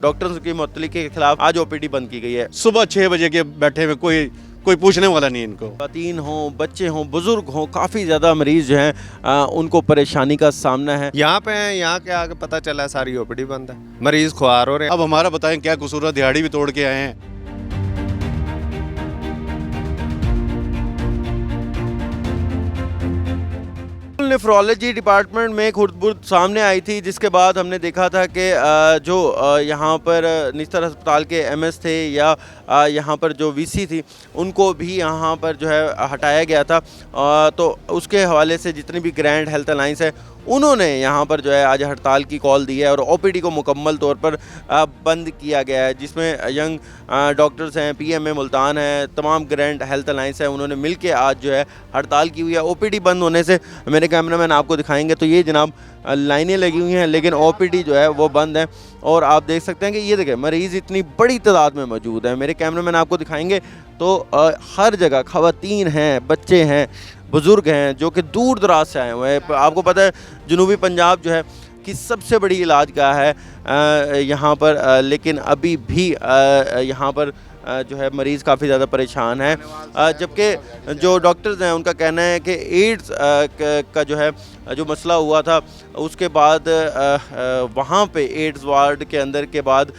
Doctors की मुअत्तली के खिलाफ आज ओपीडी बंद की गई है। सुबह 6 बजे के बैठे हुए कोई पूछने वाला नहीं इनको। खातन हों, बच्चे हों, बुजुर्ग हों, काफ़ी ज़्यादा मरीज जो हैं उनको परेशानी का सामना है। यहाँ पे हैं, यहाँ के आगे पता चला है सारी ओपीडी बंद है, मरीज खुआर हो रहे हैं। अब हमारा बताएं क्या कसूर है, दिहाड़ी भी तोड़ के आए हैं। नेफ्रोलॉजी डिपार्टमेंट में खुर्द-बुर्द सामने आई थी, जिसके बाद हमने देखा था कि जो यहाँ पर निस्तर अस्पताल के एमएस थे या यहाँ पर जो वीसी थी उनको भी यहाँ पर जो है हटाया गया था। तो उसके हवाले से जितनी भी ग्रैंड हेल्थ अलायंस है उन्होंने यहाँ पर जो है आज हड़ताल की कॉल दी है और ओपीडी को मुकम्मल तौर पर बंद किया गया है, जिसमें यंग डॉक्टर्स हैं, पीएमए मुल्तान है, तमाम ग्रैंड हेल्थ अलायंस है, उन्होंने मिलकर आज जो है हड़ताल की हुई है। ओपीडी बंद होने से मेरे कैमरामैन आपको दिखाएंगे तो ये जनाब लाइनें लगी हुई हैं, लेकिन ओपीडी जो है वो बंद है। और आप देख सकते हैं कि ये देखें मरीज़ इतनी बड़ी तादाद में मौजूद है। मेरे कैमरामैन आपको दिखाएंगे तो हर जगह खवातीन हैं, बच्चे हैं, बुज़ुर्ग हैं जो कि दूर दराज से आए हुए हैं। आपको पता है जनूबी पंजाब जो है कि सबसे बड़ी इलाज गाह है यहाँ पर, लेकिन अभी भी यहाँ पर जो है मरीज़ काफ़ी ज़्यादा परेशान है। जबकि जो डॉक्टर्स हैं उनका कहना है कि एड्स का जो है जो मसला हुआ था उसके बाद वहाँ पे एड्स वार्ड के अंदर के बाद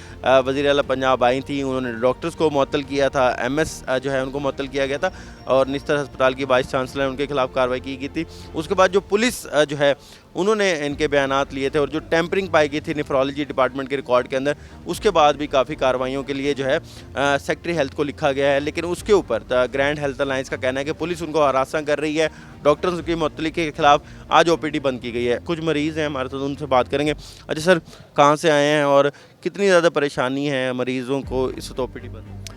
वज़ीर आला पंजाब आई थी, उन्होंने डॉक्टर्स को मुअत्तल किया था, एमएस जो है उनको मुअत्तल किया गया था और निस्तर अस्पताल की वाइस चांसलर उनके खिलाफ कार्रवाई की गई थी। उसके बाद जो पुलिस जो है उन्होंने इनके बयानात लिए थे और जो टेम्परिंग पाई गई थी नेफ्रोलॉजी डिपार्टमेंट के रिकॉर्ड के अंदर, उसके बाद भी काफ़ी कार्रवाइयों के लिए जो है सेक्रेटरी हेल्थ को लिखा गया है। लेकिन उसके ऊपर ग्रैंड हेल्थ अलायंस का कहना है कि पुलिस उनको हरासा कर रही है। डॉक्टर्स की मुअत्तली के खिलाफ आज ओपीडी बंद की गई है। कुछ मरीज़ हैं हमारे साथ, उनसे बात करेंगे। अच्छा सर, कहाँ से आए हैं और कितनी ज़्यादा परेशानी है मरीज़ों को इस वक्त ओपीडी बंद?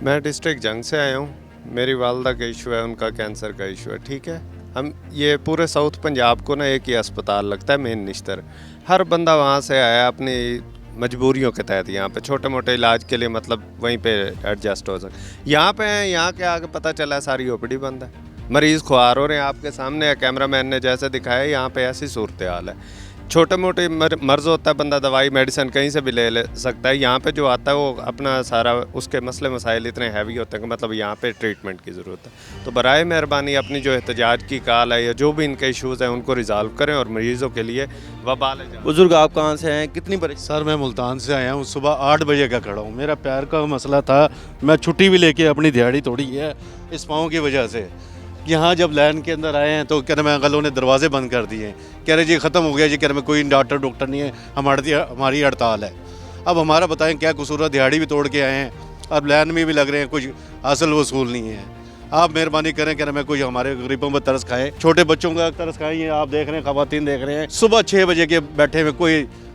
मैं डिस्ट्रिक्ट जंग से आया हूँ, मेरी वालदा का इशू है, उनका कैंसर का इशू है। ठीक है, हम ये पूरे साउथ पंजाब को ना एक ही अस्पताल लगता है मेन निश्तर, हर बंदा वहाँ से आया अपनी मजबूरियों के तहत यहाँ पे छोटे मोटे इलाज के लिए, मतलब वहीं पे एडजस्ट हो सके। यहाँ पे हैं, यहाँ के आगे पता चला है सारी ओपीडी बंद है, मरीज़ खुआर हो रहे हैं। आपके सामने कैमरामैन ने जैसे दिखाया, यहाँ पे ऐसी सूरत हाल है। छोटे मोटे मर्ज होता है, बंदा दवाई मेडिसिन कहीं से भी ले सकता है। यहाँ पे जो आता है वो अपना सारा उसके मसले मसाइल इतने हैवी होते हैं कि मतलब यहाँ पे ट्रीटमेंट की ज़रूरत है। तो बराए मेहरबानी अपनी जो एहतजाज की कॉल है या जो भी इनके इश्यूज़ हैं उनको रिजॉल्व करें और मरीज़ों के लिए वबाल है। बुजुर्ग आप कहाँ से हैं, कितनी परेशानी? सर मैं मुल्तान से आया हूँ, सुबह 8 बजे का खड़ा हूँ। मेरा पैर का मसला था, मैं छुट्टी भी लेके अपनी दिहाड़ी तोड़ी है इस पाँव की वजह से। यहाँ जब लाइन के अंदर आए हैं तो कह रहे मैं अंकलों ने दरवाजे बंद कर दिए, कह रहे जी ख़त्म हो गया जी, कह रहे मैं कोई डॉक्टर नहीं है, हमारी हड़ताल है। अब हमारा बताएं क्या कसूर है, दिहाड़ी भी तोड़ के आए हैं, अब लाइन में भी लग रहे हैं, कुछ असल वसूल नहीं है। आप मेहरबानी करें, कह रहे मैं कोई हमारे गरीबों पर तरस खाएँ, छोटे बच्चों का तरस खाएँ। ये आप देख रहे हैं खवातीन देख रहे हैं, सुबह 6 बजे के बैठे हुए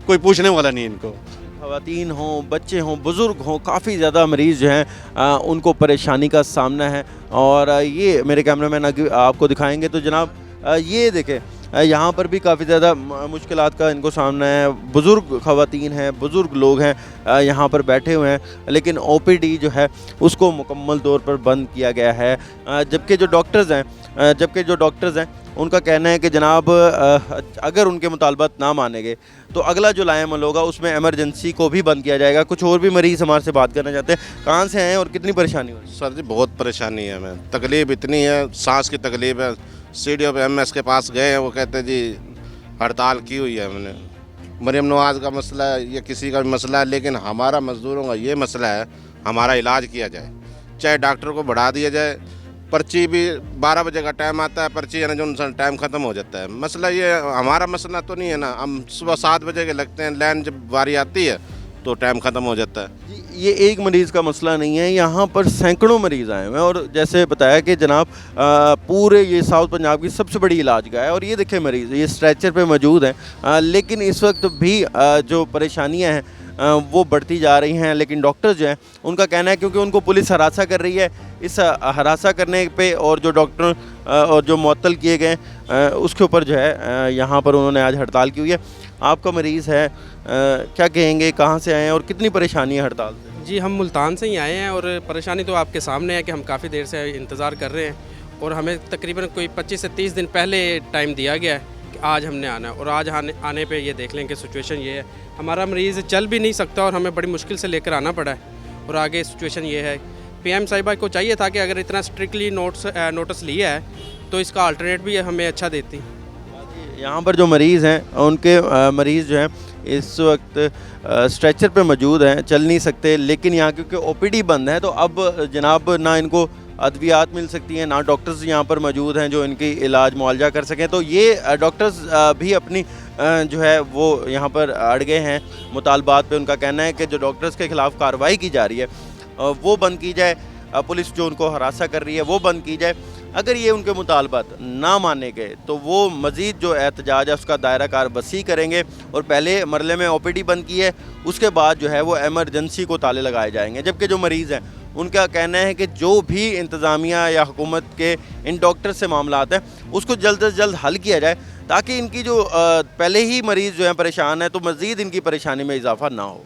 कोई पूछने वाला नहीं इनको। खातन हों, बच्चे हों, बुज़ुर्ग हों, काफ़ी ज़्यादा मरीज़ जो हैं उनको परेशानी का सामना है। और ये मेरे कैमरामैन आपको दिखाएंगे तो जनाब ये देखें यहाँ पर भी काफ़ी ज़्यादा मुश्किलात का इनको सामना है। बुज़ुर्ग ख़वातीन हैं, बुज़ुर्ग लोग हैं यहाँ पर बैठे हुए हैं, लेकिन ओपीडी जो है उसको मुकम्मल तौर पर बंद किया गया है। जबकि जो डॉक्टर्स हैं उनका कहना है कि जनाब अगर उनके मुतालबात ना माने गए तो अगला जो लाएमल होगा उसमें एमरजेंसी को भी बंद किया जाएगा। कुछ और भी मरीज़ हमारे से बात करना चाहते हैं। कहाँ से आए और कितनी परेशानी हो रही है? सर जी बहुत परेशानी है, हमें तकलीफ़ इतनी है, सांस की तकलीफ़ है। सीडीओ एमएस के पास गए हैं, वो कहते हैं जी हड़ताल की हुई है हमने। मरियम नवाज़ का मसला है या किसी का भी मसला है, लेकिन हमारा मज़दूरों का ये मसला है, हमारा इलाज किया जाए, चाहे डॉक्टर को बढ़ा दिया जाए। पर्ची भी 12 बजे का टाइम आता है, पर्ची है ना जो टाइम ख़त्म हो जाता है। मसला ये हमारा मसला तो नहीं है ना, हम सुबह 7 बजे के लगते हैं, लाइन जब बारी आती है तो टाइम ख़त्म हो जाता है। ये एक मरीज़ का मसला नहीं है, यहाँ पर सैकड़ों मरीज़ आए हुए हैं। और जैसे बताया कि जनाब पूरे ये साउथ पंजाब की सबसे बड़ी इलाज गाह है और ये देखें मरीज़ ये स्ट्रेचर पे मौजूद हैं, लेकिन इस वक्त भी जो परेशानियाँ हैं वो बढ़ती जा रही हैं। लेकिन डॉक्टर्स जो हैं उनका कहना है क्योंकि उनको पुलिस हरासा कर रही है, इस हरासा करने पे और जो डॉक्टर और जो मुअत्तल किए गए उसके ऊपर जो है यहाँ पर उन्होंने आज हड़ताल की हुई है। आपका मरीज़ है, क्या कहेंगे, कहाँ से आए हैं और कितनी परेशानी है हड़ताल से? जी हम मुल्तान से ही आए हैं और परेशानी तो आपके सामने है कि हम काफ़ी देर से इंतज़ार कर रहे हैं और हमें तकरीबन कोई 25 से 30 दिन पहले टाइम दिया गया है कि आज हमने आना है और आज आने पे ये देख लें कि सिचुएशन ये है, हमारा मरीज़ चल भी नहीं सकता और हमें बड़ी मुश्किल से लेकर आना पड़ा है और आगे सिचुएशन ये है। पीएम साहिबा को चाहिए था कि अगर इतना स्ट्रिक्टली नोटिस लिया है तो इसका अल्टरनेट भी हमें अच्छा देती। यहाँ पर जो मरीज़ हैं उनके मरीज़ जो हैं इस वक्त स्ट्रेचर पे मौजूद हैं, चल नहीं सकते, लेकिन यहाँ क्योंकि ओपीडी बंद है तो अब जनाब ना इनको अद्वियात मिल सकती हैं, ना डॉक्टर्स यहाँ पर मौजूद हैं जो इनकी इलाज मुआवजा कर सकें। तो ये डॉक्टर्स भी अपनी जो है वो यहाँ पर अड़ गए हैं मुतालबात पे। उनका कहना है कि जो डॉक्टर्स के ख़िलाफ़ कार्रवाई की जा रही है वो बंद की जाए, पुलिस जो उनको हरासा कर रही है वो बंद की जाए। अगर ये उनके मुतालबात ना माने गए तो वो मज़ीद जो एहतजाज है उसका दायरा कार वसी करेंगे और पहले मरले में ओपीडी बंद की है, उसके बाद जो है वो एमरजेंसी को ताले लगाए जाएंगे। जबकि जो मरीज़ हैं उनका कहना है कि जो भी इंतज़ामिया या हुकूमत के इन डॉक्टर से मामलात हैं उसको जल्द से जल्द हल किया जाए ताकि इनकी जो पहले ही मरीज़ जो हैं परेशान है तो मज़ीद इनकी परेशानी में इजाफा ना हो।